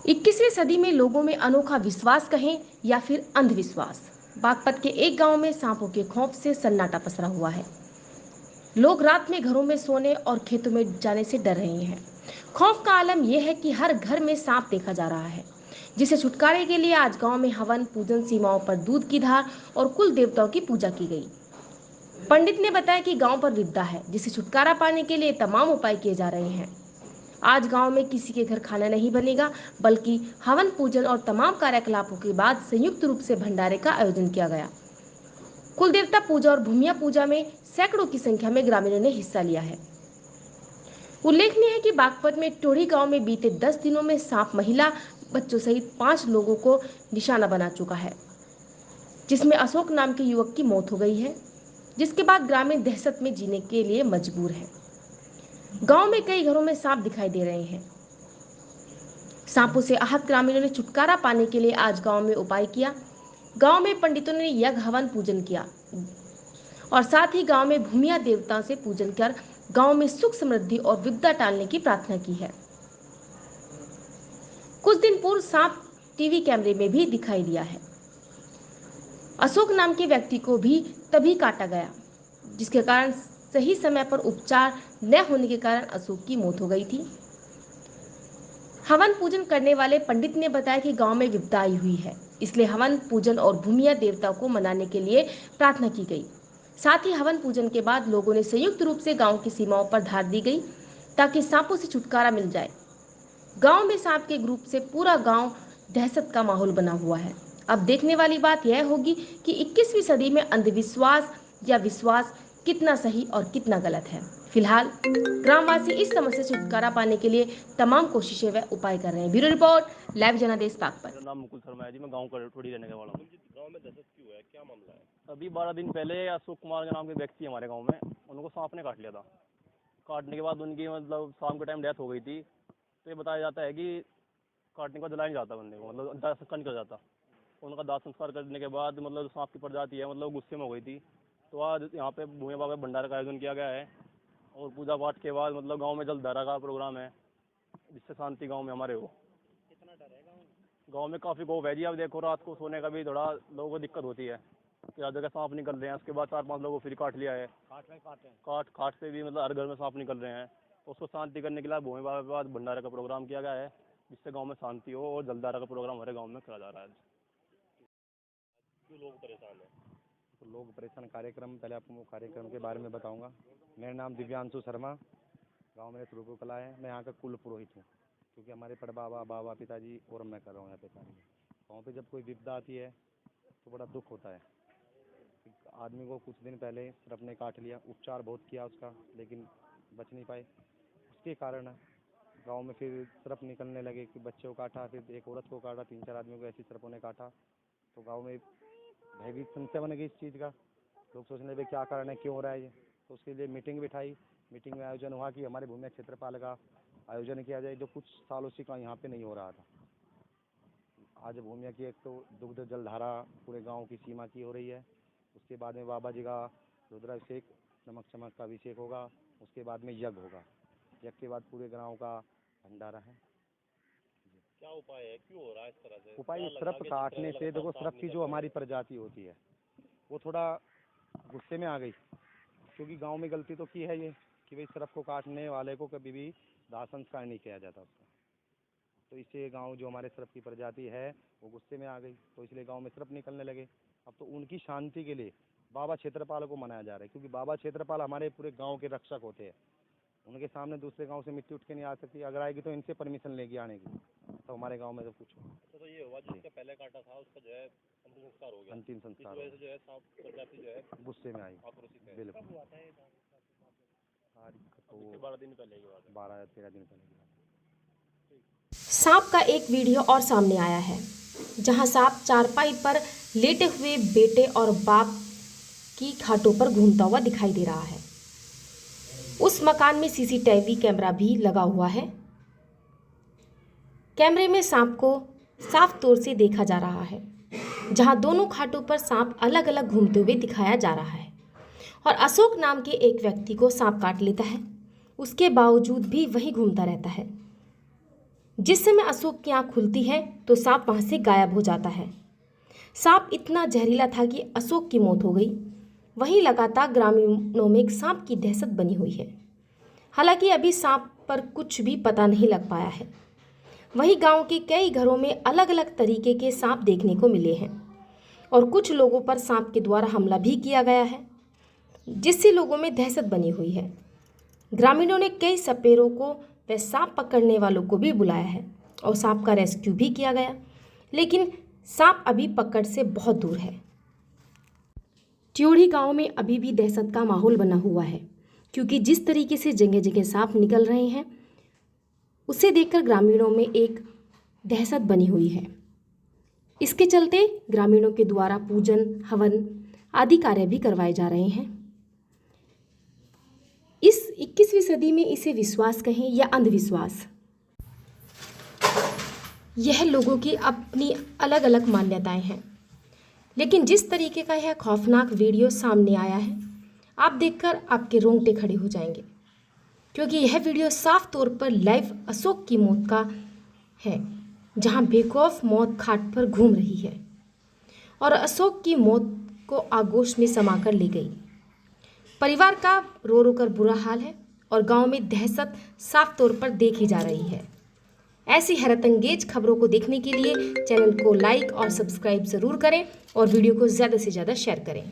21वीं सदी में लोगों में अनोखा विश्वास कहें या फिर अंधविश्वास। बागपत के एक गांव में सांपों के खौफ से सन्नाटा पसरा हुआ है। लोग रात में घरों में सोने और खेतों में जाने से डर रहे हैं। खौफ का आलम यह है कि हर घर में सांप देखा जा रहा है, जिसे छुटकारे के लिए आज गांव में हवन पूजन, सीमाओं पर दूध की धार और कुल देवताओं की पूजा की गई। पंडित ने बताया कि गांव पर विपदा है, जिसे छुटकारा पाने के लिए तमाम उपाय किए जा रहे हैं। आज गांव में किसी के घर खाना नहीं बनेगा, बल्कि हवन पूजन और तमाम कार्यकलापों के बाद संयुक्त रूप से भंडारे का आयोजन किया गया। कुल देवता पूजा और भूमिया पूजा में सैकड़ों की संख्या में ग्रामीणों ने हिस्सा लिया है। उल्लेखनीय है कि बागपत में टोढ़ी गांव में बीते 10 दिनों में सांप महिला बच्चों सहित 5 लोगों को निशाना बना चुका है, जिसमें अशोक नाम के युवक की मौत हो गई है, जिसके बाद ग्रामीण दहशत में जीने के लिए मजबूर है। गांव में कई घरों में सांप दिखाई दे रहे हैं। सांपों से आहत ग्रामीणों ने छुटकारा पाने के लिए आज गांव में उपाय किया। गांव में पंडितों ने यज्ञ हवन पूजन किया और साथ ही गांव में भूमिया देवताओं से पूजन कर गांव में सुख समृद्धि और विपदा टालने की प्रार्थना की है। कुछ दिन पूर्व सांप टीवी कैमरे में भी दिखाई दिया है। अशोक नाम के व्यक्ति को भी तभी काटा गया, जिसके कारण सही समय पर उपचार न होने के कारण अशोक की मौत हो गई थी। हवन पूजन करने वाले पंडित ने बताया कि गांव में विपदा आई हुई है, इसलिए हवन पूजन और भूमिया देवता को मनाने के लिए प्रार्थना की गई। साथ ही हवन पूजन के बाद लोगों ने संयुक्त रूप से गांव की सीमाओं पर धार दी गई, ताकि सांपों से छुटकारा मिल जाए। गांव में सांप के ग्रुप से पूरा गांव दहशत का माहौल बना हुआ है। अब देखने वाली बात यह होगी कि 21वीं सदी में अंधविश्वास या विश्वास कितना सही और कितना गलत है। फिलहाल ग्रामवासी इस समस्या से छुटकारा पाने के लिए तमाम कोशिशें व उपाय कर रहे हैं। ब्यूरो रिपोर्ट, लाइव जनादेश मेरा बागपत। नाम मुकुल शर्मा है जी। मैं गांव का थोड़ी रहने का वाला हूँ। गांव में दहशत क्यों है, क्या मामला है? अभी 12 दिन पहले अशोक कुमार के नाम के व्यक्ति हमारे गांव में, उनको सांप ने काट लिया था। काटने के बाद उनकी मतलब शाम के टाइम डेथ हो गई थी। तो ये बताया जाता है कि काटने के बाद जलाया नहीं जाता बंदे को, मतलब दाह संस्कार निकल जाता। उनका दाह संस्कार करने के बाद मतलब सांप की प्रजाति है, मतलब गुस्से में हो गई थी। तो आज यहाँ पे भूमि बाबा भंडारे का आयोजन किया गया है और पूजा पाठ के बाद मतलब गाँव में जलधारा का प्रोग्राम है, जिससे शांति गाँव में हमारे हो। कितना डर है गांव में? गाँव में काफ़ी खौफ है जी। अब देखो रात को सोने का भी थोड़ा लोगों को दिक्कत होती है कि हर जगह सांप निकल रहे हैं। उसके बाद 4-5 लोगों को फिर काट लिया है। काट से भी मतलब हर घर में सांप निकल रहे हैं। तो उसको शांति करने के लिए भूमि बाबा के बाद भंडारे का प्रोग्राम किया गया है, जिससे गांव में शांति हो, और जलधारा का प्रोग्राम हमारे गांव में करा जा रहा है। क्यों लोग परेशान है? तो लोग परेशान कार्यक्रम, पहले आपको कार्यक्रम के बारे में बताऊंगा। मेरा नाम दिव्यांशु शर्मा, गांव में स्वरूप कला है। मैं यहाँ का कुल पुरोहित हूँ, क्योंकि हमारे पड़बाबा, बाबा, पिताजी और मैं कर रहा हूँ यहाँ पे कार्य। गाँव पे जब कोई विपदा आती है तो बड़ा दुख होता है। एक आदमी को कुछ दिन पहले सर्प ने काट लिया, उपचार बहुत किया उसका, लेकिन बच नहीं पाए। उसके कारण गांव में फिर सर्प निकलने लगे कि बच्चे को काटा, फिर एक औरत को काटा, 3-4 आदमियों को ऐसी सर्पों ने काटा। तो गांव में भयभीत संशय बन गई इस चीज़ का। लोग सोचने लगे क्या कारण है, क्यों हो रहा है ये। तो उसके लिए मीटिंग बिठाई। मीटिंग में आयोजन हुआ कि हमारे भूमि क्षेत्रपाल का आयोजन किया जाए, जो कुछ सालों से का यहाँ पे नहीं हो रहा था। आज भूमिया की एक तो दुग्ध जलधारा पूरे गांव की सीमा की हो रही है। उसके बाद में बाबा जी का रुद्राभिषेक, नमक चमक का अभिषेक होगा। उसके बाद में यज्ञ होगा। यज्ञ के बाद पूरे गांव का भंडारा है। क्या उपाय है, क्यों हो रहा है इस तरह से? उपाय सर्प काटने से, देखो सर्प की जो हमारी प्रजाति होती है वो थोड़ा गुस्से में आ गई, क्योंकि गांव में गलती तो की है ये कि भाई सर्प को काटने वाले को कभी भी दाह संस्कार नहीं किया जाता उसका। तो इससे गांव जो हमारे सर्प की प्रजाति है वो गुस्से में आ गई, तो इसलिए गांव में सर्प निकलने लगे। अब तो उनकी शांति के लिए बाबा क्षेत्रपाल को मनाया जा रहा है, क्योंकि बाबा क्षेत्रपाल हमारे पूरे गाँव के रक्षक होते हैं। उनके सामने दूसरे गाँव से मिट्टी उठ के नहीं आ सकती, अगर आएगी तो इनसे परमिशन लेगी आने की, तो हमारे गाँव में सब कुछ हो। तो ये हुआ जिसका पहले काटा था उसका जो है अंतिम संस्कार हो गया। अंतिम संस्कार इस वजह से जो है सांप प्रजाति जो है गुस्से में आई। आक्रोशित है। बिल्कुल। कब हुआ था ये? तो 12 दिन पहले की बात है। 12-13 दिन पहले। सांप का एक वीडियो और सामने आया है, जहां सांप चारपाई पर लेटे हुए बेटे और बाप की खाटों पर घूमता हुआ दिखाई दे रहा है। उस मकान में सीसीटीवी कैमरा भी लगा हुआ है। कैमरे में सांप को साफ तौर से देखा जा रहा है, जहां दोनों खाटों पर सांप अलग अलग घूमते हुए दिखाया जा रहा है। और अशोक नाम के एक व्यक्ति को सांप काट लेता है, उसके बावजूद भी वही घूमता रहता है। जिस समय अशोक की आंख खुलती है तो सांप वहां से गायब हो जाता है। सांप इतना जहरीला था कि अशोक की मौत हो गई। वहीं लगातार ग्रामीणों में एक सांप की दहशत बनी हुई है। हालांकि अभी सांप पर कुछ भी पता नहीं लग पाया है। वहीं गांव के कई घरों में अलग अलग तरीके के सांप देखने को मिले हैं और कुछ लोगों पर सांप के द्वारा हमला भी किया गया है, जिससे लोगों में दहशत बनी हुई है। ग्रामीणों ने कई सपेरों को व सांप पकड़ने वालों को भी बुलाया है और सांप का रेस्क्यू भी किया गया, लेकिन सांप अभी पकड़ से बहुत दूर है। त्योड़ी गांव में अभी भी दहशत का माहौल बना हुआ है, क्योंकि जिस तरीके से जगह जगह सांप निकल रहे हैं उसे देखकर ग्रामीणों में एक दहशत बनी हुई है। इसके चलते ग्रामीणों के द्वारा पूजन, हवन आदि कार्य भी करवाए जा रहे हैं। इस 21वीं सदी में इसे विश्वास कहें या अंधविश्वास, यह लोगों की अपनी अलग अलग मान्यताएं हैं। लेकिन जिस तरीके का यह खौफनाक वीडियो सामने आया है, आप देखकर आपके रोंगटे खड़े हो जाएंगे, क्योंकि यह वीडियो साफ तौर पर लाइव अशोक की मौत का है, जहां बेखौफ मौत खाट पर घूम रही है और अशोक की मौत को आगोश में समाकर ले गई। परिवार का रो रो कर बुरा हाल है और गांव में दहशत साफ तौर पर देखी जा रही है। ऐसी हैरतअंगेज खबरों को देखने के लिए चैनल को लाइक और सब्सक्राइब ज़रूर करें और वीडियो को ज़्यादा से ज़्यादा शेयर करें।